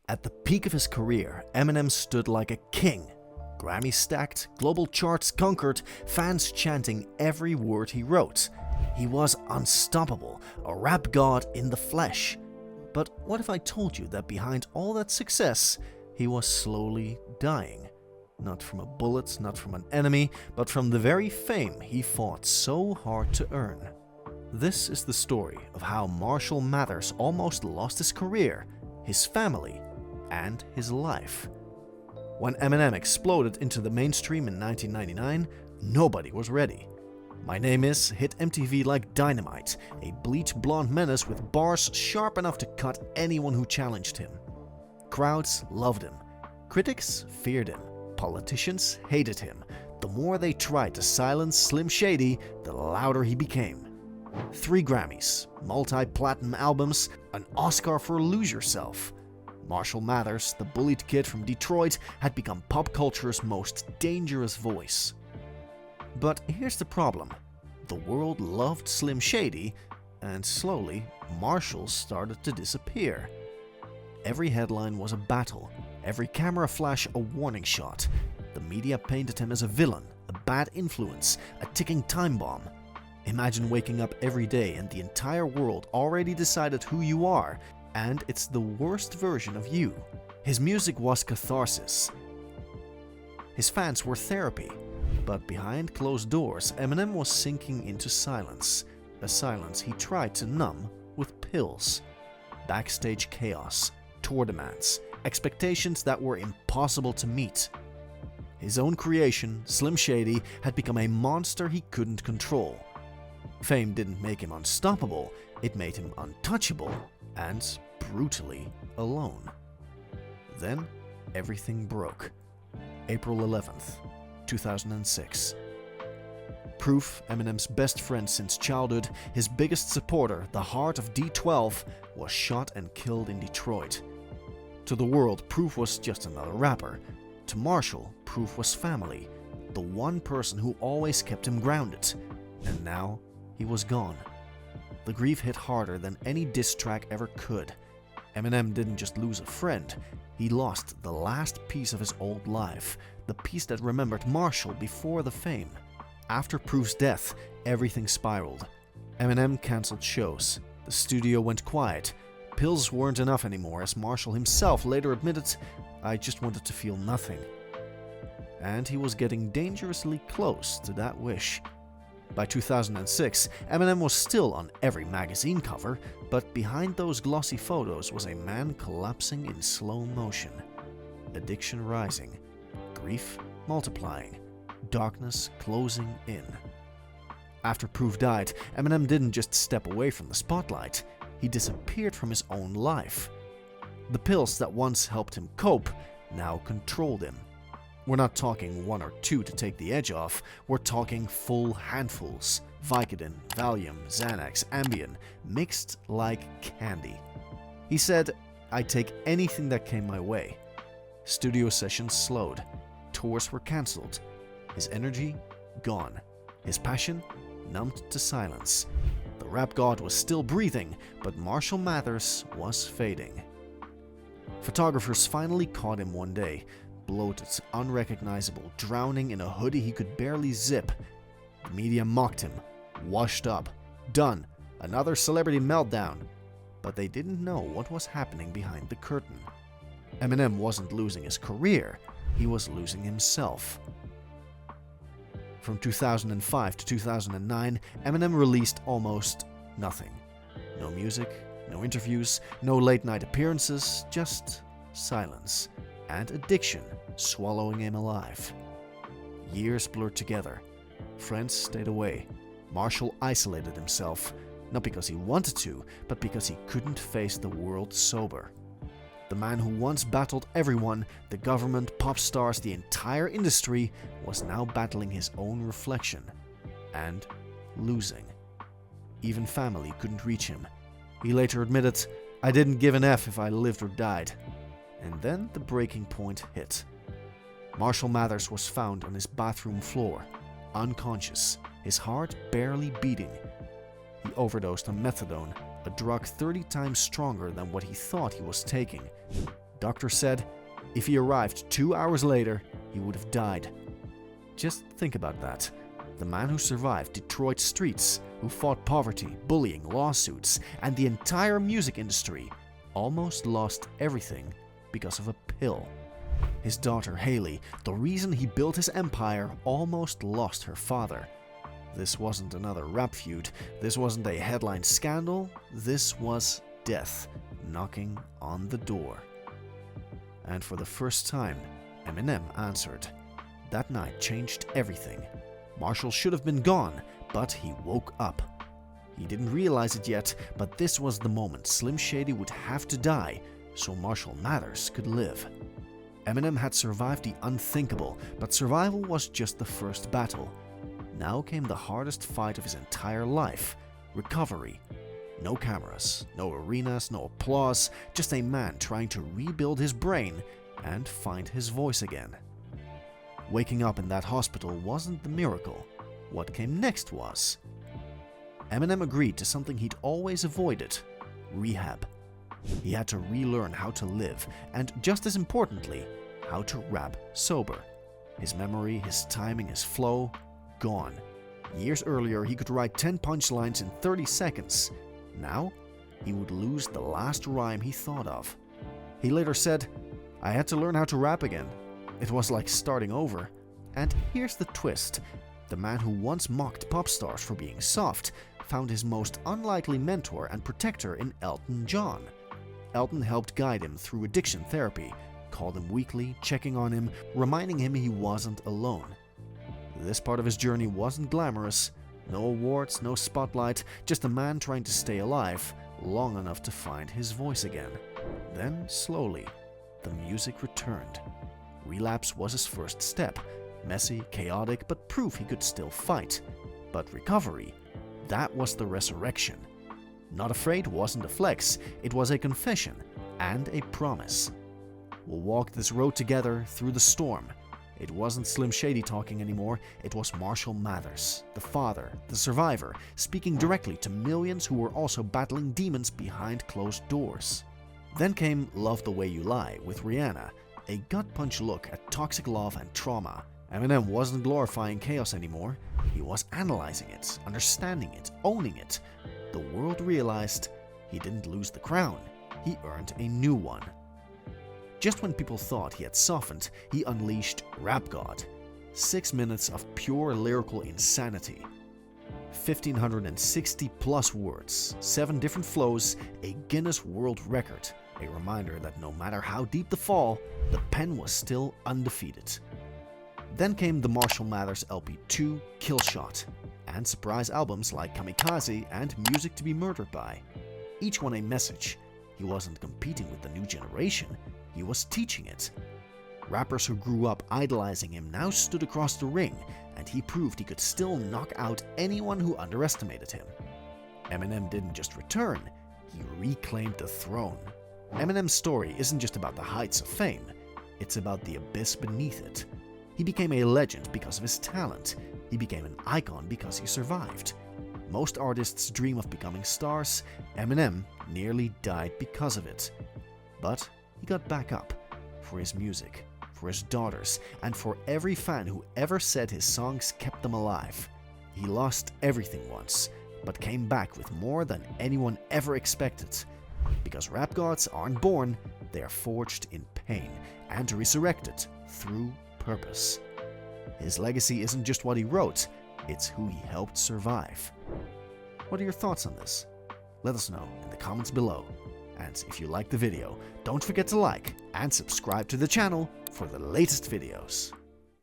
At the peak of his career, Eminem stood like a king. Grammys stacked, global charts conquered, fans chanting every word he wrote. He was unstoppable, a rap god in the flesh. But what if I told you that behind all that success, he was slowly dying? Not from a bullet, not from an enemy, but from the very fame he fought so hard to earn. This is the story of how Marshall Mathers almost lost his career, his family, and his life. When Eminem exploded into the mainstream in 1999, nobody was ready. My Name Is hit MTV like dynamite, a bleach blonde menace with bars sharp enough to cut anyone who challenged him. Crowds loved him. Critics feared him. Politicians hated him. The more they tried to silence Slim Shady, the louder he became. 3 Grammys, multi-platinum albums, an Oscar for Lose Yourself. Marshall Mathers, the bullied kid from Detroit, had become pop culture's most dangerous voice. But here's the problem. The world loved Slim Shady, and slowly, Marshall started to disappear. Every headline was a battle, every camera flash a warning shot. The media painted him as a villain, a bad influence, a ticking time bomb. Imagine waking up every day and the entire world already decided who you are, and it's the worst version of you. His music was catharsis. His fans were therapy. But behind closed doors, Eminem was sinking into silence. A silence he tried to numb with pills. Backstage chaos, tour demands, expectations that were impossible to meet. His own creation, Slim Shady, had become a monster he couldn't control. Fame didn't make him unstoppable, it made him untouchable and brutally alone. Then, everything broke. April 11th, 2006. Proof, Eminem's best friend since childhood, his biggest supporter, the heart of D12, was shot and killed in Detroit. To the world, Proof was just another rapper. To Marshall, Proof was family, the one person who always kept him grounded. And now, he was gone. The grief hit harder than any diss track ever could. Eminem didn't just lose a friend, he lost the last piece of his old life, the piece that remembered Marshall before the fame. After Proof's death, everything spiraled. Eminem cancelled shows, the studio went quiet, pills weren't enough anymore, as Marshall himself later admitted, "I just wanted to feel nothing." And he was getting dangerously close to that wish. By 2006, Eminem was still on every magazine cover, but behind those glossy photos was a man collapsing in slow motion. Addiction rising, grief multiplying, darkness closing in. After Proof died, Eminem didn't just step away from the spotlight, he disappeared from his own life. The pills that once helped him cope now controlled him. We're not talking 1 or 2 to take the edge off, we're talking full handfuls. Vicodin, Valium, Xanax, Ambien, mixed like candy. He said, "I'd take anything that came my way." Studio sessions slowed, tours were cancelled, his energy gone, his passion numbed to silence. The rap god was still breathing, but Marshall Mathers was fading. Photographers finally caught him one day, bloated, unrecognizable, drowning in a hoodie he could barely zip. The media mocked him. Washed up. Done. Another celebrity meltdown. But they didn't know what was happening behind the curtain. Eminem wasn't losing his career, he was losing himself. From 2005 to 2009, Eminem released almost nothing. No music, no interviews, no late-night appearances, just silence. And addiction swallowing him alive. Years blurred together. Friends stayed away. Marshall isolated himself, not because he wanted to, but because he couldn't face the world sober. The man who once battled everyone, the government, pop stars, the entire industry, was now battling his own reflection. And losing. Even family couldn't reach him. He later admitted, "I didn't give an F if I lived or died." And then the breaking point hit. Marshall Mathers was found on his bathroom floor, unconscious, his heart barely beating. He overdosed on methadone, a drug 30 times stronger than what he thought he was taking. Doctor said if he arrived 2 hours later, he would have died. Just think about that. The man who survived Detroit streets, who fought poverty, bullying, lawsuits, and the entire music industry, almost lost everything because of a pill. His daughter Haley, the reason he built his empire, almost lost her father. This wasn't another rap feud, this wasn't a headline scandal, this was death knocking on the door. And for the first time, Eminem answered. That night changed everything. Marshall should have been gone, but he woke up. He didn't realize it yet, but this was the moment Slim Shady would have to die so Marshall Mathers could live. Eminem had survived the unthinkable, but survival was just the first battle. Now came the hardest fight of his entire life: recovery. No cameras, no arenas, no applause, just a man trying to rebuild his brain and find his voice again. Waking up in that hospital wasn't the miracle. What came next was. Eminem agreed to something he'd always avoided: rehab. He had to relearn how to live, and just as importantly, how to rap sober. His memory, his timing, his flow, gone. Years earlier, he could write 10 punchlines in 30 seconds. Now, he would lose the last rhyme he thought of. He later said, "I had to learn how to rap again. It was like starting over." And here's the twist. The man who once mocked pop stars for being soft found his most unlikely mentor and protector in Elton John. Elton helped guide him through addiction therapy, called him weekly, checking on him, reminding him he wasn't alone. This part of his journey wasn't glamorous. No awards, no spotlight, just a man trying to stay alive long enough to find his voice again. Then, slowly, the music returned. Relapse was his first step. Messy, chaotic, but proof he could still fight. But recovery, that was the resurrection. Not Afraid wasn't a flex, it was a confession and a promise. We'll walk this road together through the storm. It wasn't Slim Shady talking anymore, it was Marshall Mathers, the father, the survivor, speaking directly to millions who were also battling demons behind closed doors. Then came Love the Way You Lie with Rihanna, a gut-punch look at toxic love and trauma. Eminem wasn't glorifying chaos anymore, he was analyzing it, understanding it, owning it. The world realized he didn't lose the crown, he earned a new one. Just when people thought he had softened, he unleashed Rap God. 6 minutes of pure lyrical insanity. 1,560 plus words, 7 different flows, a Guinness World Record. A reminder that no matter how deep the fall, the pen was still undefeated. Then came the Marshall Mathers LP2 Kill Shot, and surprise albums like Kamikaze and Music to be Murdered By. Each one a message. He wasn't competing with the new generation, he was teaching it. Rappers who grew up idolizing him now stood across the ring, and he proved he could still knock out anyone who underestimated him. Eminem didn't just return, he reclaimed the throne. Eminem's story isn't just about the heights of fame, it's about the abyss beneath it. He became a legend because of his talent, he became an icon because he survived. Most artists dream of becoming stars, Eminem nearly died because of it. But he got back up, for his music, for his daughters, and for every fan who ever said his songs kept them alive. He lost everything once, but came back with more than anyone ever expected. Because rap gods aren't born, they are forged in pain and resurrected through purpose. His legacy isn't just what he wrote, it's who he helped survive. What are your thoughts on this? Let us know in the comments below. And if you liked the video, don't forget to like and subscribe to the channel for the latest videos.